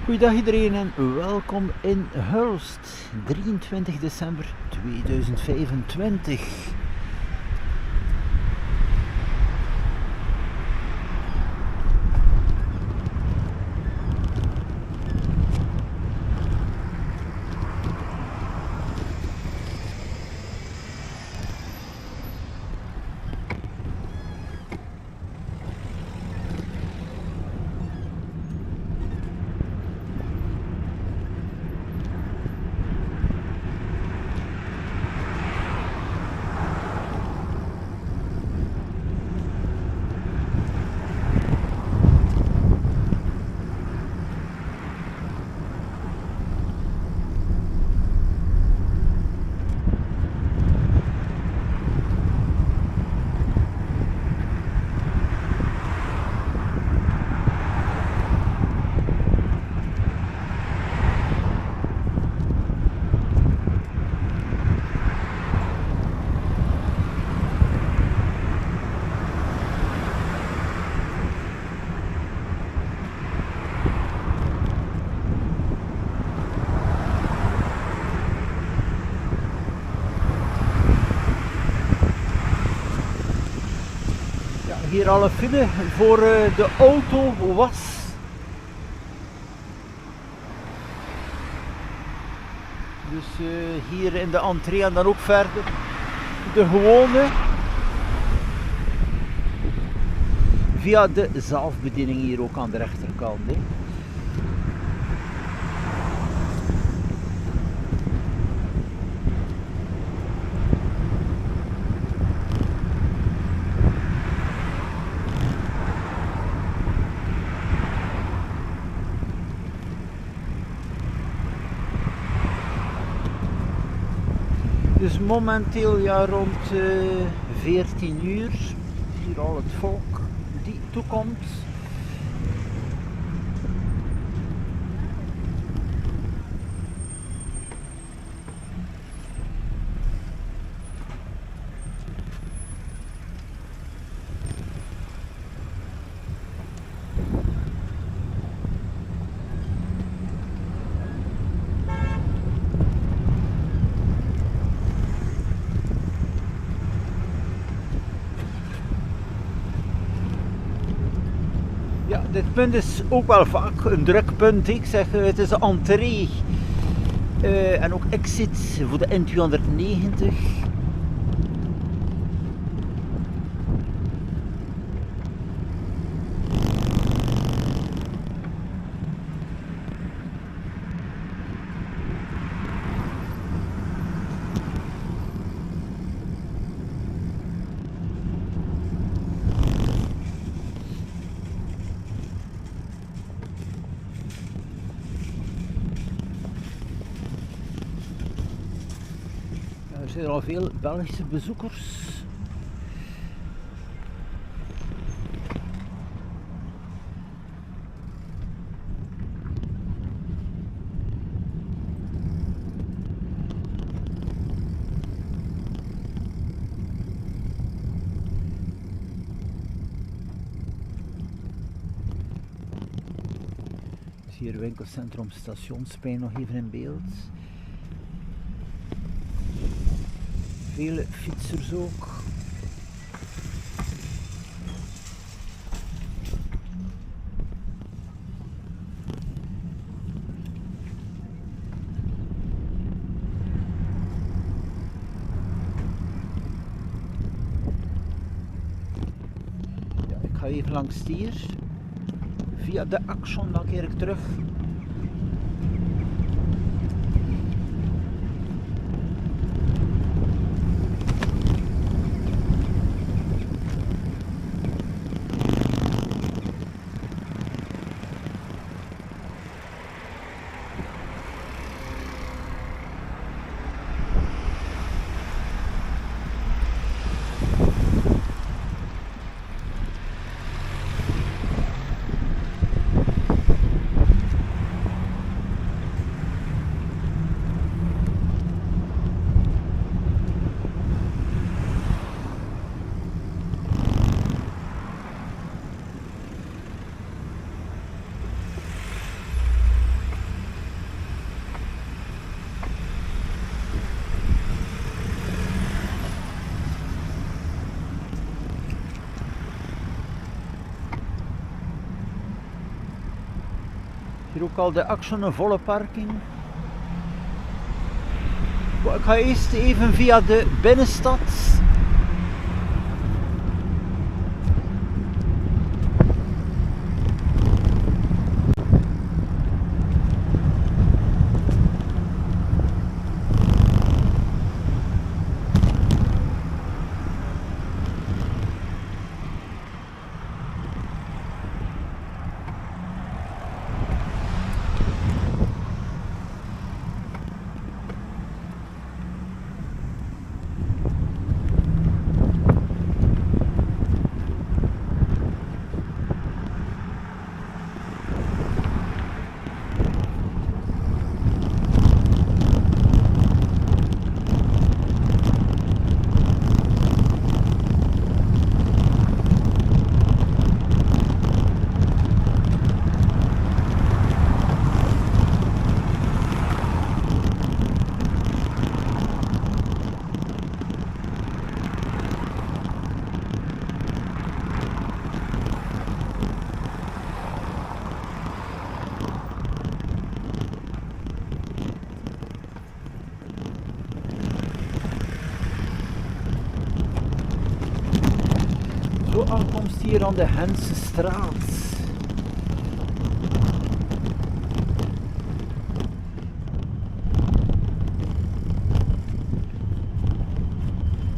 Goeiedag iedereen en welkom in Hulst, 23 december 2025. Hier alle file voor de autowas. Dus hier in de entree en dan ook verder de gewone via de zelfbediening hier ook aan de rechterkant. Hè. Dus momenteel ja, rond 14 uur, hier al het volk die toekomt. Ja, dit punt is ook wel vaak een druk punt. Ik zeg, het is de entree en ook exit voor de N290. Er zijn al veel Belgische bezoekers. Dus hier winkelcentrum Stationsplein nog even in beeld. Vele fietsers ook. Ja, ik ga even langs hier. Via de Action, dan keer ik terug. Hier ook al de Action, een volle parking. Ik ga eerst even via de binnenstad. Zo aankomst hier aan de Hensestraat.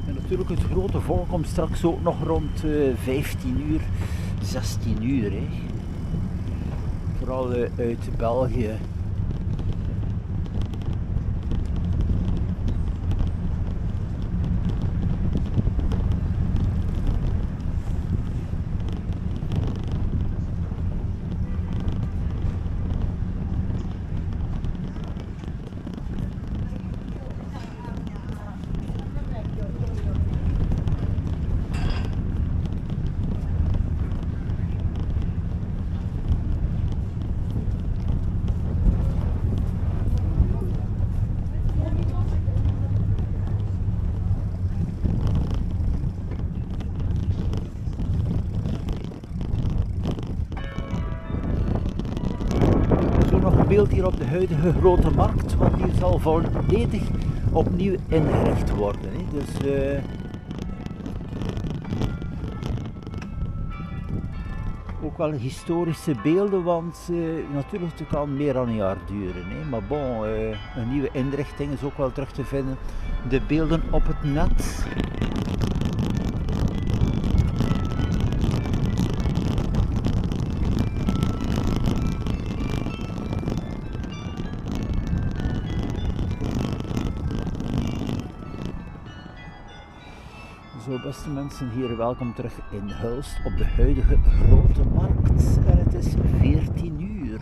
En natuurlijk het grote volk komt straks ook nog rond 15 uur, 16 uur. Hè. Vooral uit België. Beeld hier op de huidige Grote Markt, want die zal volledig opnieuw ingericht worden. Hè. Dus ook wel historische beelden, want natuurlijk het kan meer dan een jaar duren. Hè. Maar bon, een nieuwe inrichting is ook wel terug te vinden. De beelden op het net. Zo, beste mensen, hier welkom terug in Hulst op de huidige Grote Markt. En het is 14 uur.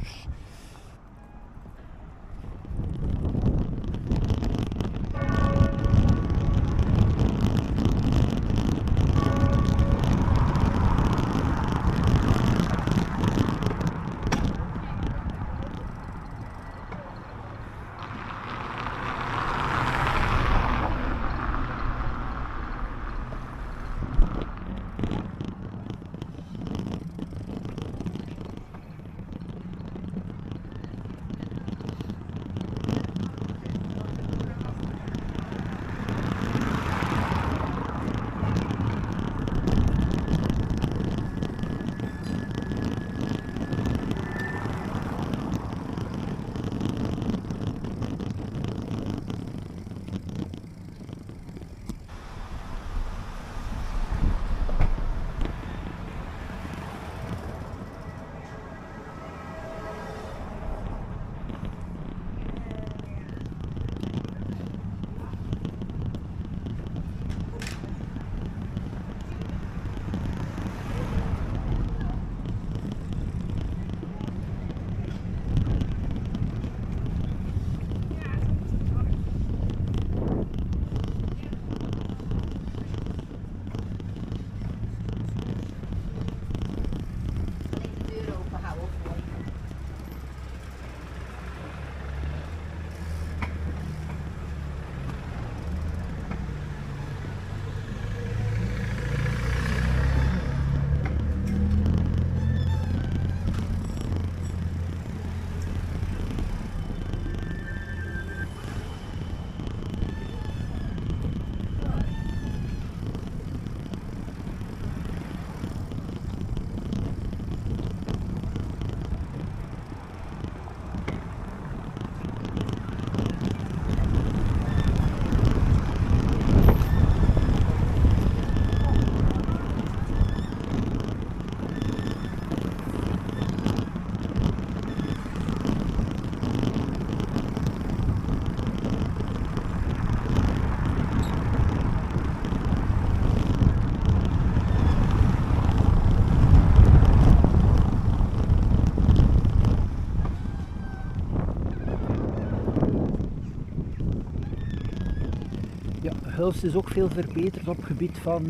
Hulst is ook veel verbeterd op het gebied van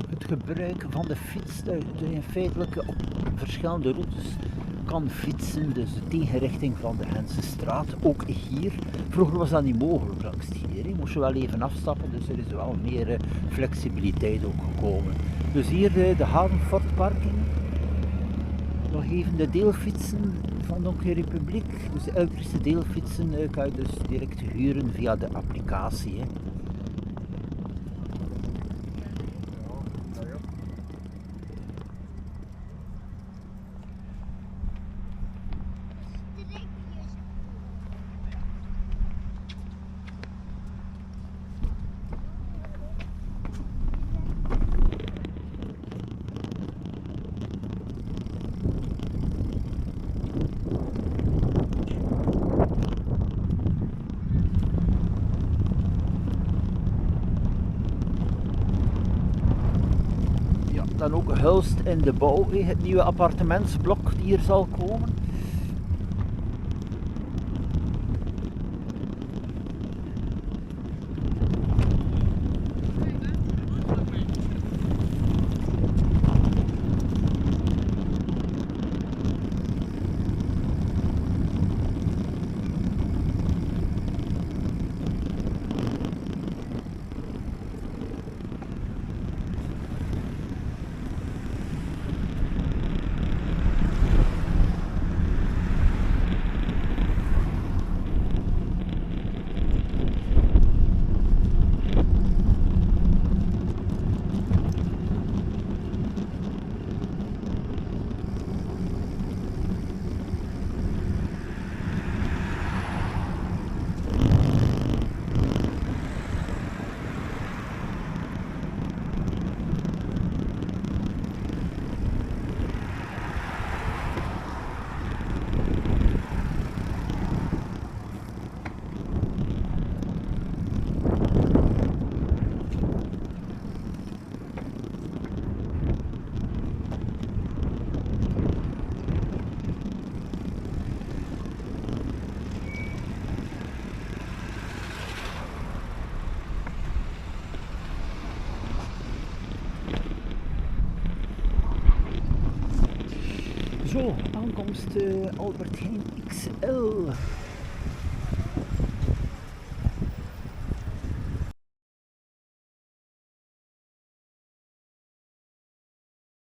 het gebruik van de fiets. Dat je in feitelijk op verschillende routes kan fietsen, dus de tegenrichting van de Hensestraat, ook hier. Vroeger was dat niet mogelijk langs hier, je moest je wel even afstappen, dus er is wel meer flexibiliteit ook gekomen. Dus hier de Havenfortparking, nog even de deelfietsen van Donkere Republiek, dus de elektrische deelfietsen kan je dus direct huren via de applicatie. Hè. Dan ook Hulst in de bouw, het nieuwe appartementsblok die hier zal komen. Zo, aankomst Albert Heijn XL.